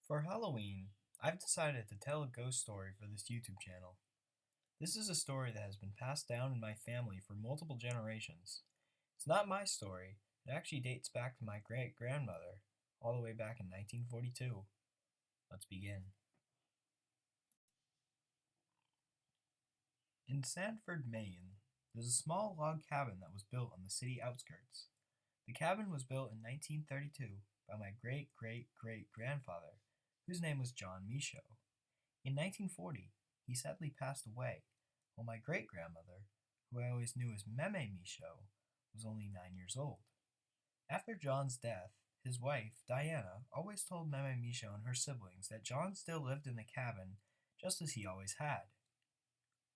For Halloween, I've decided to tell a ghost story for this YouTube channel. This is a story that has been passed down in my family for multiple generations. It's not my story, it actually dates back to my great grandmother, all the way back in 1942. Let's begin. In Sanford, Maine, there's a small log cabin that was built on the city outskirts. The cabin was built in 1932 by my great great great grandfather, whose name was John Michaud. In 1940, he sadly passed away, while my great grandmother, who I always knew as Meme Michaud, was only 9 years old. After John's death, his wife, Diana, always told Meme Michaud and her siblings that John still lived in the cabin just as he always had.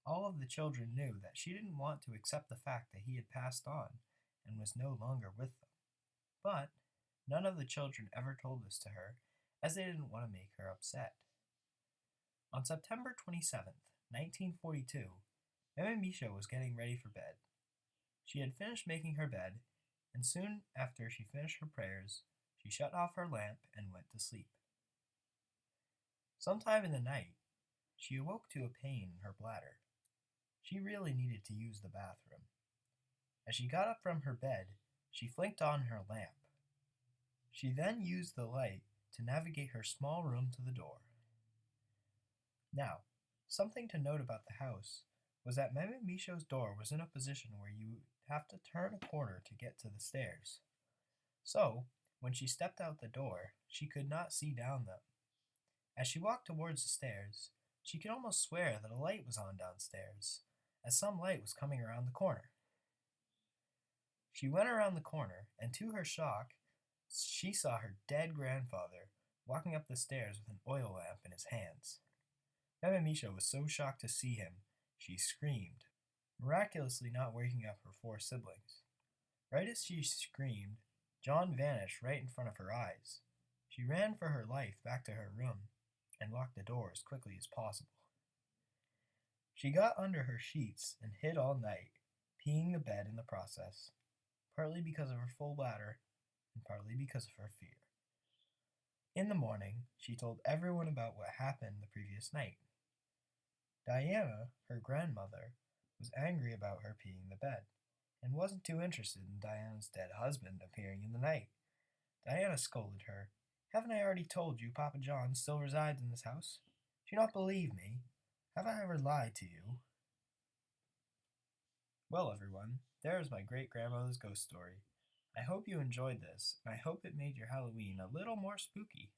All of the children knew that she didn't want to accept the fact that he had passed on and was no longer with them. But none of the children ever told this to her, as they didn't want to make her upset. On September 27th, 1942, Meme Michaud was getting ready for bed. She had finished making her bed, and soon after she finished her prayers, she shut off her lamp and went to sleep. Sometime in the night, she awoke to a pain in her bladder. She really needed to use the bathroom. As she got up from her bed, she flicked on her lamp. She then used the light to navigate her small room to the door. Now, something to note about the house was that Meme Michaud's door was in a position where you would have to turn a corner to get to the stairs. So, when she stepped out the door, she could not see down them. As she walked towards the stairs, she could almost swear that a light was on downstairs, as some light was coming around the corner. She went around the corner, and to her shock, she saw her dead grandfather walking up the stairs with an oil lamp in his hands. Meme Michaud was so shocked to see him, she screamed, miraculously not waking up her four siblings. Right as she screamed, John vanished right in front of her eyes. She ran for her life back to her room and locked the door as quickly as possible. She got under her sheets and hid all night, peeing the bed in the process, partly because of her full bladder and partly because of her fear. In the morning, she told everyone about what happened the previous night. Diana, her grandmother, was angry about her peeing the bed, and wasn't too interested in Diana's dead husband appearing in the night. Diana scolded her. "Haven't I already told you Papa John still resides in this house? Do you not believe me? Have I ever lied to you?" Well, everyone, there is my great grandmother's ghost story. I hope you enjoyed this, and I hope it made your Halloween a little more spooky.